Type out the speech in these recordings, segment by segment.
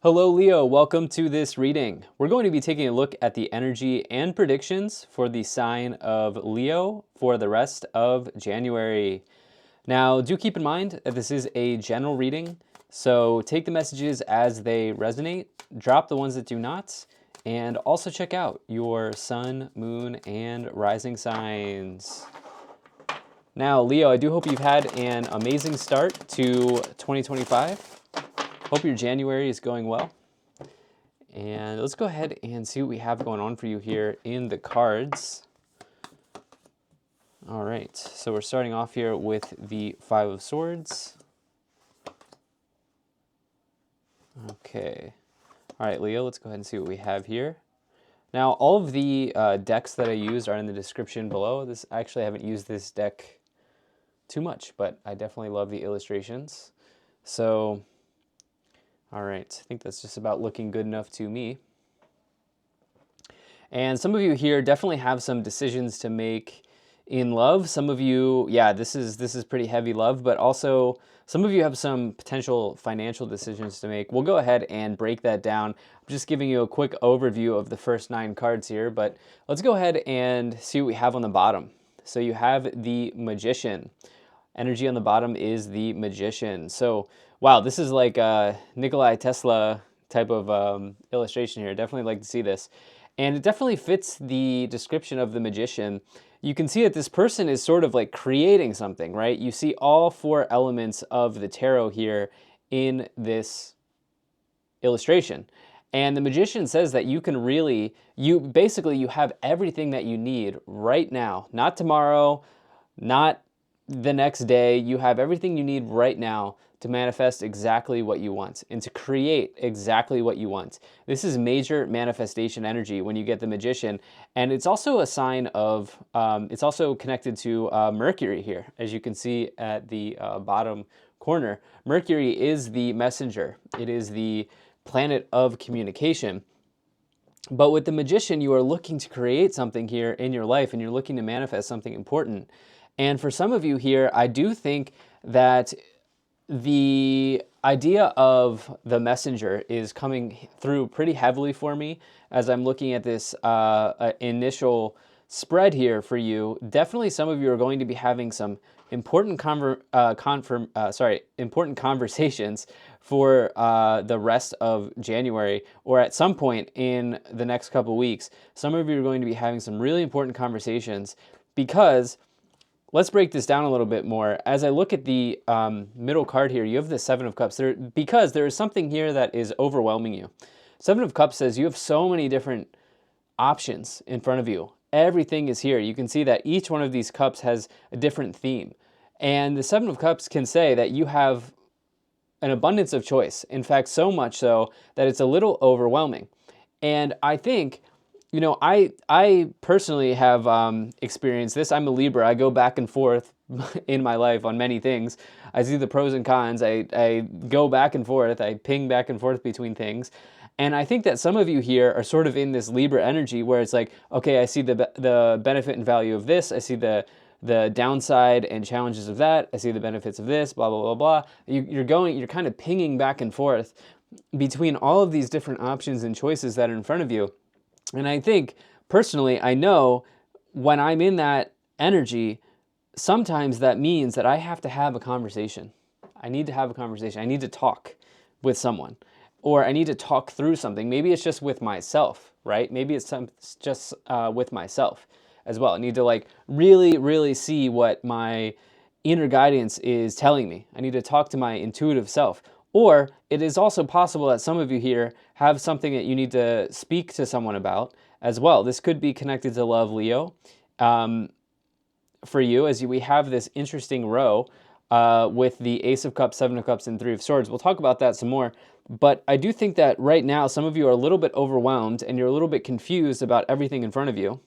Hello Leo, welcome to this reading. We're going to be taking a look at the energy and predictions for the sign of Leo for the rest of January. Now, do keep in mind that this is a general reading, so take the messages as they resonate, drop the ones that do not, and also check out your sun, moon, and rising signs. Now, Leo, I do hope you've had an amazing start to 2025. Hope your January is going well. And let's go ahead and see what we have going on for you here in the cards. All right, so we're starting off here with the Five of Swords. Okay. All right, Leo, let's go ahead and see what we have here. Now, all of the decks that I used are in the description below. Actually, I haven't used this deck too much, but I definitely love the illustrations. So, all right, I think that's just about looking good enough to me. And some of you here definitely have some decisions to make in love. Some of you, yeah, this is pretty heavy love, but also some of you have some potential financial decisions to make. We'll go ahead and break that down. I'm just giving you a quick overview of the first 9 cards here, but let's go ahead and see what we have on the bottom. So you have the Magician. Energy on the bottom is the Magician. So, wow, this is like a Nikola Tesla type of illustration here. Definitely like to see this. And it definitely fits the description of the Magician. You can see that this person is sort of like creating something, right? You see all 4 elements of the tarot here in this illustration. And the Magician says that you can really, you have everything that you need right now, not tomorrow, not the next day. You have everything you need right now to manifest exactly what you want and to create exactly what you want. This is major manifestation energy when you get the Magician. And it's also a sign of, it's also connected to Mercury here, as you can see at the bottom corner. Mercury is the messenger. It is the planet of communication. But with the Magician, you are looking to create something here in your life, and you're looking to manifest something important. And for some of you here, I do think that the idea of the messenger is coming through pretty heavily for me as I'm looking at this initial spread here for you. Definitely some of you are going to be having some important important conversations for the rest of January, or at some point in the next couple weeks. Some of you are going to be having some really important conversations because, let's break this down a little bit more. As I look at the middle card here, you have the Seven of Cups. Because there is something here that is overwhelming you. Seven of Cups says you have so many different options in front of you. Everything is here. You can see that each one of these cups has a different theme. And the Seven of Cups can say that you have an abundance of choice. In fact, so much so that it's a little overwhelming. And I think, you know, I personally have experienced this. I'm a Libra. I go back and forth in my life on many things. I see the pros and cons. I go back and forth. I ping back and forth between things. And I think that some of you here are sort of in this Libra energy where it's like, okay, I see the benefit and value of this. I see the downside and challenges of that. I see the benefits of this, blah, blah, blah, blah. You're kind of pinging back and forth between all of these different options and choices that are in front of you. And I think, personally, I know when I'm in that energy, sometimes that means that I have to have a conversation. I need to have a conversation. I need to talk with someone, or I need to talk through something. Maybe it's just with myself, right? Maybe it's just with myself as well. I need to like really, really see what my inner guidance is telling me. I need to talk to my intuitive self. Or it is also possible that some of you here have something that you need to speak to someone about as well. This could be connected to love, Leo, for you, as we have this interesting row with the Ace of Cups, Seven of Cups, and Three of Swords. We'll talk about that some more. But I do think that right now some of you are a little bit overwhelmed and you're a little bit confused about everything in front of you.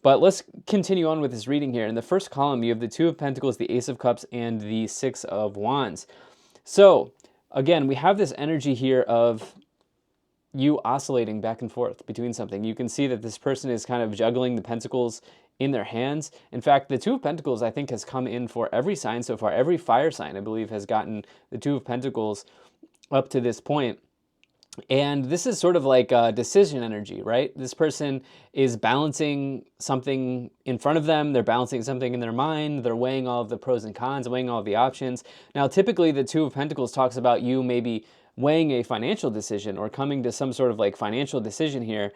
But let's continue on with this reading here. In the first column, you have the Two of Pentacles, the Ace of Cups, and the Six of Wands. So, again, we have this energy here of you oscillating back and forth between something. You can see that this person is kind of juggling the pentacles in their hands. In fact, the Two of Pentacles, I think, has come in for every sign so far. Every fire sign, I believe, has gotten the Two of Pentacles up to this point. And this is sort of like a decision energy, right? This person is balancing something in front of them. They're balancing something in their mind. They're weighing all of the pros and cons, weighing all of the options. Now, typically the Two of Pentacles talks about you maybe weighing a financial decision or coming to some sort of like financial decision here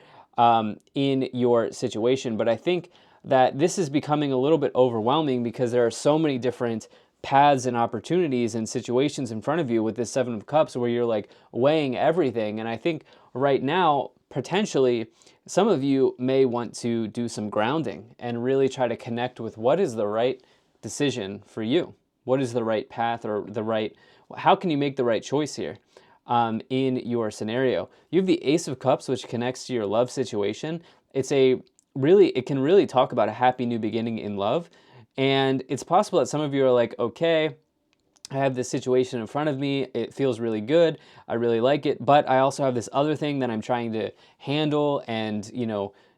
in your situation. But I think that this is becoming a little bit overwhelming because there are so many different paths and opportunities and situations in front of you with this Seven of Cups where you're like weighing everything. And I think right now, potentially, some of you may want to do some grounding and really try to connect with what is the right decision for you. What is the right path or the right, how can you make the right choice here in your scenario? You have the Ace of Cups, which connects to your love situation. It can really talk about a happy new beginning in love. And it's possible that some of you are like, okay, I have this situation in front of me. It feels really good. I really like it. But I also have this other thing that I'm trying to handle and,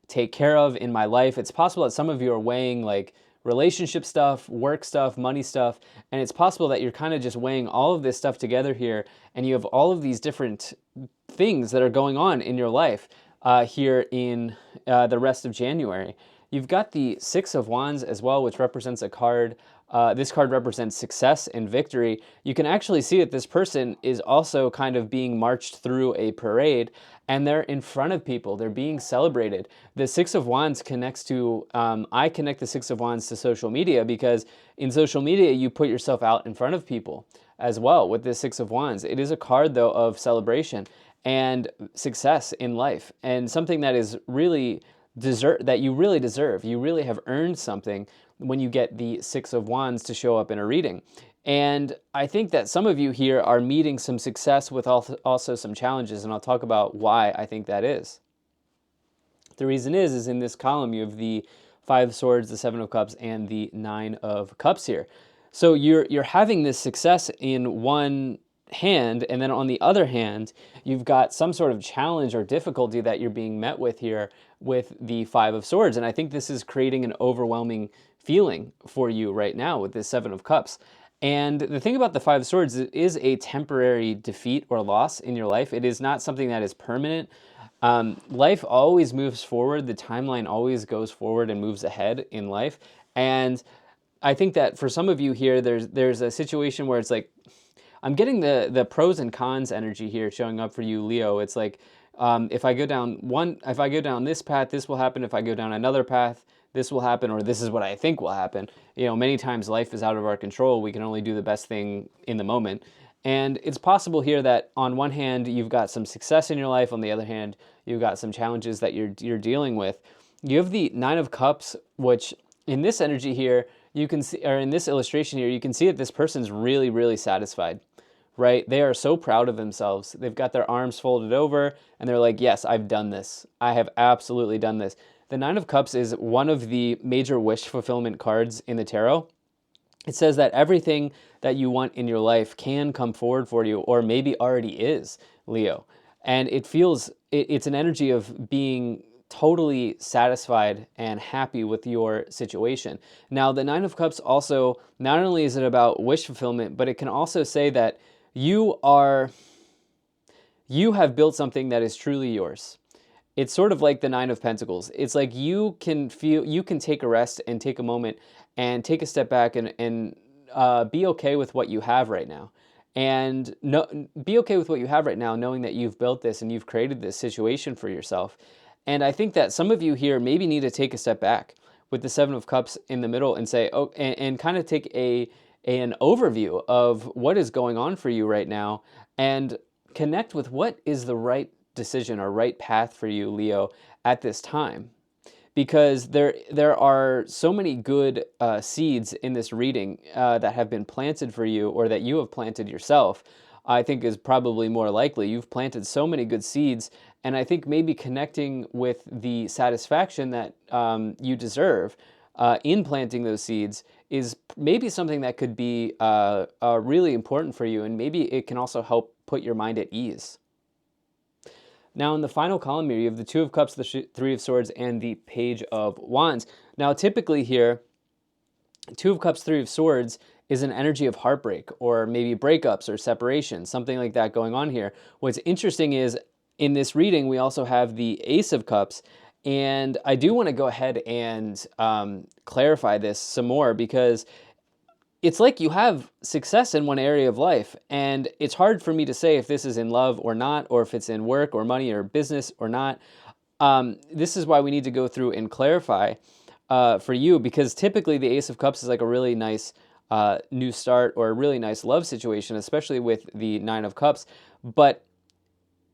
take care of in my life. It's possible that some of you are weighing like relationship stuff, work stuff, money stuff. And it's possible that you're kind of just weighing all of this stuff together here. And you have all of these different things that are going on in your life here in the rest of January. You've got the Six of Wands as well, which represents a card. This card represents success and victory. You can actually see that this person is also kind of being marched through a parade, and they're in front of people. They're being celebrated. The Six of Wands connects to, I connect the Six of Wands to social media because in social media, you put yourself out in front of people as well with the Six of Wands. It is a card, though, of celebration and success in life, and something that is really that you really deserve. You really have earned something when you get the Six of Wands to show up in a reading. And I think that some of you here are meeting some success with also some challenges, and I'll talk about why I think that is. The reason is in this column you have the Five of Swords, the Seven of Cups, and the Nine of Cups here. So you're having this success in one hand, and then on the other hand, you've got some sort of challenge or difficulty that you're being met with here with the Five of Swords. And I think this is creating an overwhelming feeling for you right now with this Seven of Cups. And the thing about the Five of Swords, it is a temporary defeat or loss in your life. It is not something that is permanent. Life always moves forward. The timeline always goes forward and moves ahead in life. And I think that for some of you here, there's a situation where it's like, I'm getting the pros and cons energy here showing up for you, Leo. It's like, if I go down this path, this will happen. If I go down another path, this will happen, or this is what I think will happen. Many times life is out of our control. We can only do the best thing in the moment. And it's possible here that on one hand, you've got some success in your life. On the other hand, you've got some challenges that you're dealing with. You have the Nine of Cups, which in this energy here, you can see, or in this illustration here, you can see that this person's really, really satisfied, right? They are so proud of themselves. They've got their arms folded over and they're like, yes, I've done this. I have absolutely done this. The Nine of Cups is one of the major wish fulfillment cards in the tarot. It says that everything that you want in your life can come forward for you, or maybe already is, Leo. And it's an energy of being totally satisfied and happy with your situation. Now, the Nine of Cups also, not only is it about wish fulfillment, but it can also say that you have built something that is truly yours. It's sort of like the Nine of Pentacles. It's like you can take a rest and take a moment and take a step back and be okay with what you have right now. And be okay with what you have right now, knowing that you've built this and you've created this situation for yourself. And I think that some of you here maybe need to take a step back with the Seven of Cups in the middle and say, oh, and kind of take an overview of what is going on for you right now and connect with what is the right decision or right path for you, Leo, at this time. Because there are so many good seeds in this reading that have been planted for you, or that you have planted yourself. I think is probably more likely. You've planted so many good seeds, and I think maybe connecting with the satisfaction that you deserve in planting those seeds is maybe something that could be really important for you, and maybe it can also help put your mind at ease. Now, in the final column here, you have the Two of Cups, the Three of Swords, and the Page of Wands. Now, typically here, Two of Cups, Three of Swords is an energy of heartbreak or maybe breakups or separation, something like that going on here. What's interesting is in this reading, we also have the Ace of Cups. And I do want to go ahead and clarify this some more, because it's like you have success in one area of life, and it's hard for me to say if this is in love or not, or if it's in work or money or business or not. This is why we need to go through and clarify for you, because typically the Ace of Cups is like a really nice new start or a really nice love situation, especially with the Nine of Cups. But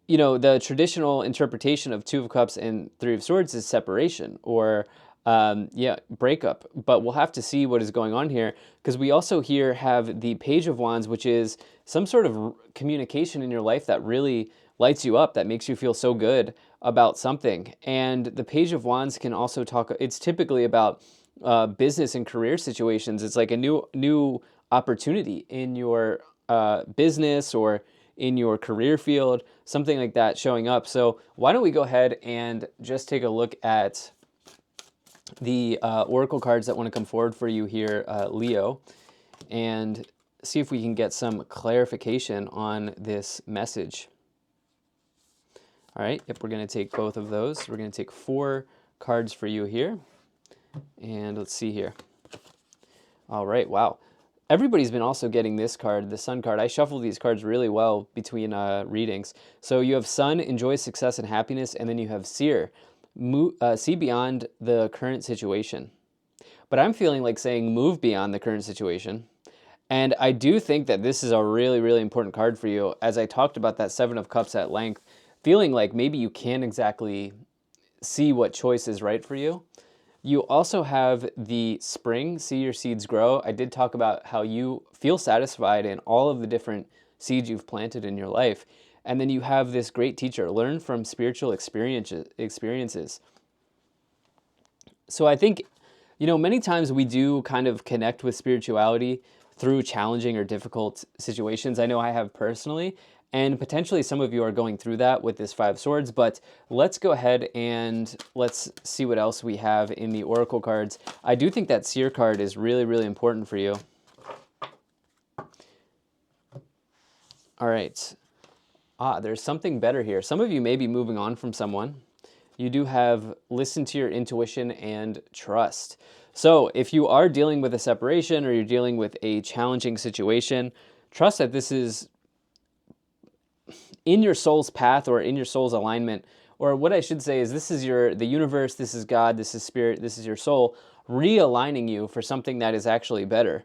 you know, the traditional interpretation of Two of Cups and Three of Swords is separation or, yeah, breakup. But we'll have to see what is going on here, because we also here have the Page of Wands, which is some sort of communication in your life that really lights you up, that makes you feel so good about something. And the Page of Wands can also talk, it's typically about business and career situations. It's like a new opportunity in your business or in your career field, something like that showing up. So why don't we go ahead and just take a look at the oracle cards that want to come forward for you here, Leo, and see if we can get some clarification on this message. All right, yep, we're going to take both of those. We're going to take 4 cards for you here. And let's see here. All right, wow. Everybody's been also getting this card, the Sun card. I shuffled these cards really well between readings. So you have Sun, enjoy success and happiness, and then you have Seer, see beyond the current situation. But I'm feeling like saying move beyond the current situation. And I do think that this is a really, really important card for you. As I talked about that Seven of Cups at length, feeling like maybe you can't exactly see what choice is right for you. You also have the Spring, see your seeds grow. I did talk about how you feel satisfied in all of the different seeds you've planted in your life. And then you have this great teacher, learn from spiritual experiences. So I think, you know, many times we do kind of connect with spirituality through challenging or difficult situations. I know I have personally, and potentially some of you are going through that with this Five of Swords, but let's go ahead and let's see what else we have in the Oracle cards. I do think that Seer card is really, really important for you. All right. There's something better here. Some of you may be moving on from someone. You do have listen to your intuition and trust. So if you are dealing with a separation or you're dealing with a challenging situation, trust that this is in your soul's path or in your soul's alignment, or what I should say is this is the universe, this is God, this is spirit, this is your soul, realigning you for something that is actually better.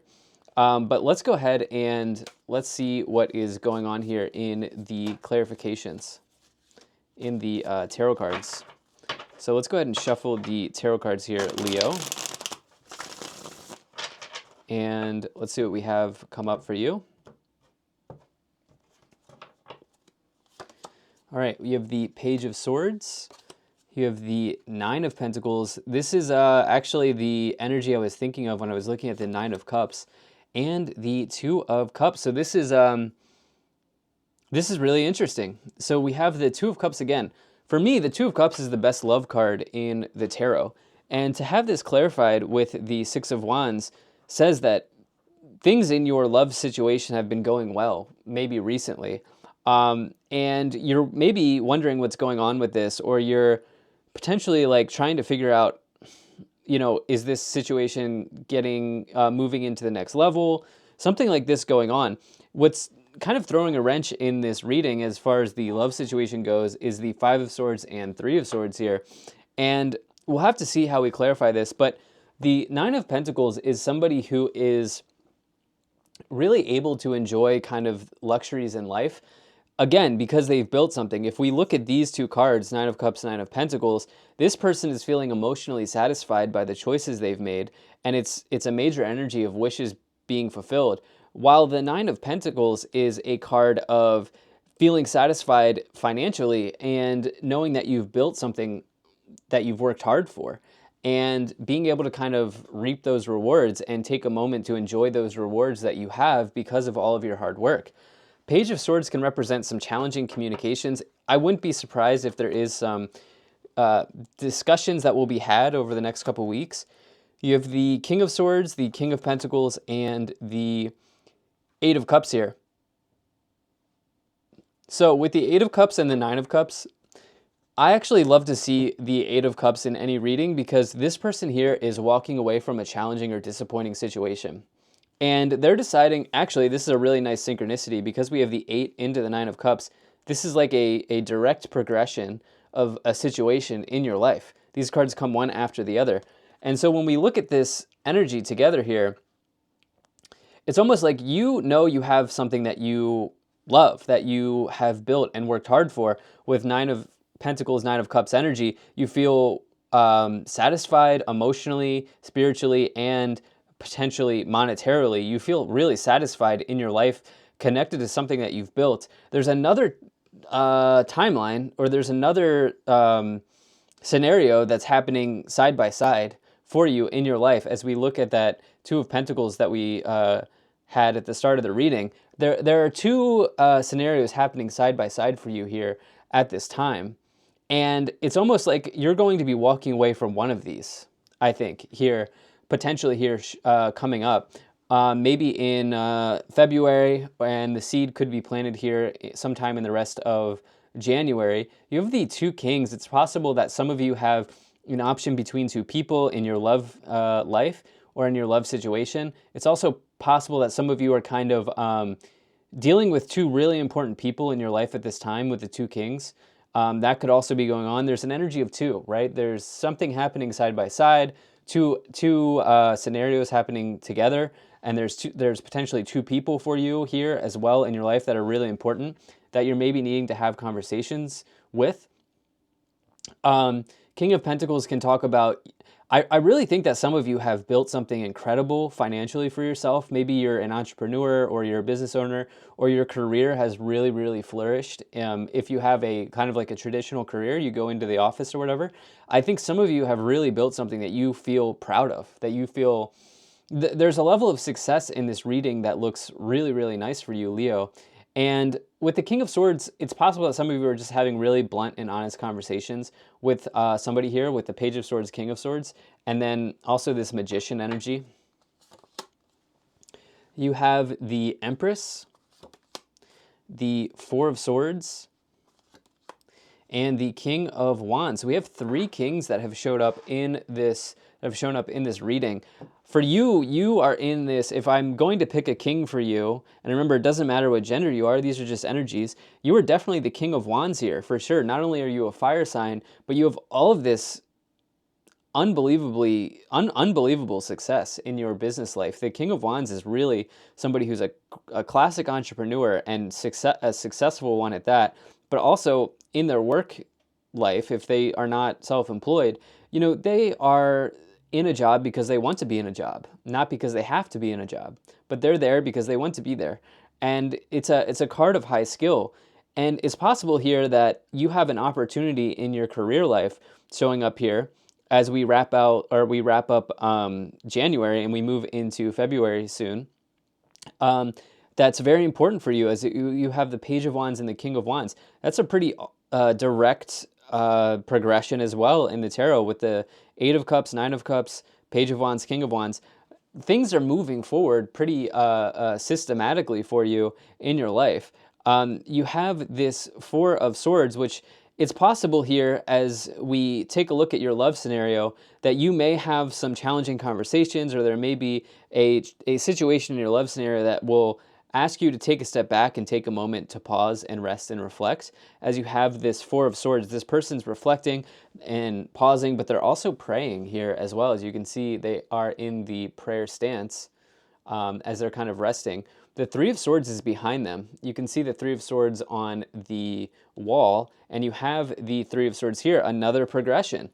But let's go ahead and let's see what is going on here in the clarifications, in the tarot cards. So let's go ahead and shuffle the tarot cards here, Leo. And let's see what we have come up for you. All right, we have the Page of Swords. You have the Nine of Pentacles. This is actually the energy I was thinking of when I was looking at the Nine of Cups, and the Two of Cups. So this is really interesting. So we have the Two of Cups again. For me, the Two of Cups is the best love card in the tarot, and to have this clarified with the Six of Wands says that things in your love situation have been going well, maybe recently. And you're maybe wondering what's going on with this, or you're potentially like trying to figure out, you know, is this situation getting, moving into the next level? Something like this going on. What's kind of throwing a wrench in this reading as far as the love situation goes is the Five of Swords and Three of Swords here. And we'll have to see how we clarify this, but the Nine of Pentacles is somebody who is really able to enjoy kind of luxuries in life. Again, because they've built something. If we look at these two cards, Nine of Cups, Nine of Pentacles, this person is feeling emotionally satisfied by the choices they've made, and it's a major energy of wishes being fulfilled. While the Nine of Pentacles is a card of feeling satisfied financially and knowing that you've built something that you've worked hard for, and being able to kind of reap those rewards and take a moment to enjoy those rewards that you have because of all of your hard work. Page of Swords can represent some challenging communications. I wouldn't be surprised if there is some discussions that will be had over the next couple weeks. You have the King of Swords, the King of Pentacles, and the Eight of Cups here. So with the Eight of Cups and the Nine of Cups, I actually love to see the Eight of Cups in any reading because this person here is walking away from a challenging or disappointing situation. And they're deciding, actually, this is a really nice synchronicity because we have the 8 into the 9 of Cups. This is like a direct progression of a situation in your life. These cards come one after the other. And so when we look at this energy together here, it's almost like you know you have something that you love, that you have built and worked hard for. With Nine of Pentacles, Nine of Cups energy, you feel satisfied emotionally, spiritually, and potentially monetarily. You feel really satisfied in your life, connected to something that you've built. There's another timeline, or there's another scenario that's happening side by side for you in your life. As we look at that Two of Pentacles that we had at the start of the reading, there are two scenarios happening side by side for you here at this time. And it's almost like you're going to be walking away from one of these, I think, here, potentially here coming up. Maybe in February, and the seed could be planted here sometime in the rest of January. You have the Two Kings. It's possible that some of you have an option between two people in your love life or in your love situation. It's also possible that some of you are kind of dealing with two really important people in your life at this time with the Two Kings. That could also be going on. There's an energy of two, right? There's something happening side by side, two scenarios happening together, and there's potentially two people for you here as well in your life that are really important that you're maybe needing to have conversations with. King of Pentacles can talk about, I really think that some of you have built something incredible financially for yourself. Maybe you're an entrepreneur or you're a business owner, or your career has really, really flourished. If you have a kind of like a traditional career, you go into the office or whatever. I think some of you have really built something that you feel proud of, that you feel there's a level of success in this reading that looks really, really nice for you, Leo. And with the King of Swords, it's possible that some of you are just having really blunt and honest conversations with somebody here with the Page of Swords, King of Swords, and then also this Magician energy. You have the Empress, the Four of Swords, and the King of Wands. We have three kings that have showed up in this reading. For you, you are in this, if I'm going to pick a king for you, and remember, it doesn't matter what gender you are, these are just energies, you are definitely the King of Wands here, for sure. Not only are you a fire sign, but you have all of this unbelievable success in your business life. The King of Wands is really somebody who's a classic entrepreneur and a successful one at that, but also in their work life, if they are not self-employed, they are in a job because they want to be in a job, not because they have to be in a job, but they're there because they want to be there. And it's a card of high skill. And it's possible here that you have an opportunity in your career life showing up here as we wrap up January and we move into February soon. That's very important for you, as you have the Page of Wands and the King of Wands. That's a pretty direct progression as well in the tarot with the Eight of Cups, Nine of Cups, Page of Wands, King of Wands. Things are moving forward pretty systematically for you in your life. You have this Four of Swords, which it's possible here as we take a look at your love scenario that you may have some challenging conversations, or there may be a situation in your love scenario that will ask you to take a step back and take a moment to pause and rest and reflect. As you have this Four of Swords, this person's reflecting and pausing, but they're also praying here as well. As you can see, they are in the prayer stance as they're kind of resting. The Three of Swords is behind them. You can see the Three of Swords on the wall, and you have the Three of Swords here, another progression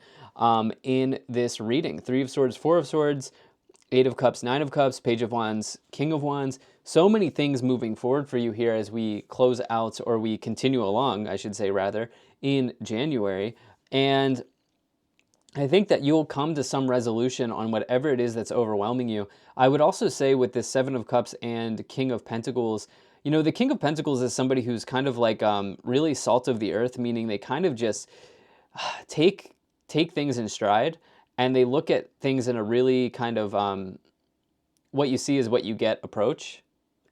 in this reading. Three of Swords, Four of Swords, Eight of Cups, Nine of Cups, Page of Wands, King of Wands. So many things moving forward for you here as we close out, or we continue along, I should say rather, in January. And I think that you'll come to some resolution on whatever it is that's overwhelming you. I would also say with this Seven of Cups and King of Pentacles, the King of Pentacles is somebody who's kind of like really salt of the earth, meaning they kind of just take things in stride, and they look at things in a really kind of what you see is what you get approach.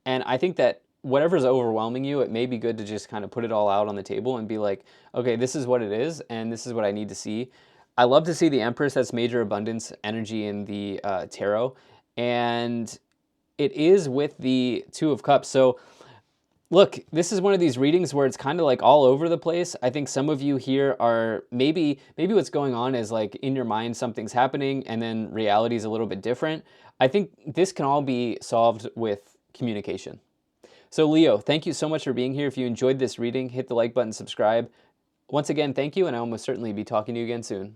And I think that whatever's overwhelming you, it may be good to just kind of put it all out on the table and be like, okay, this is what it is, and this is what I need to see. I love to see the Empress. That's major abundance energy in the tarot. And it is with the Two of Cups. So look, this is one of these readings where it's kind of like all over the place. I think some of you here are maybe what's going on is like in your mind something's happening and then reality is a little bit different. I think this can all be solved with communication. So Leo, thank you so much for being here. If you enjoyed this reading, hit the like button, subscribe. Once again, thank you, and I'll most certainly be talking to you again soon.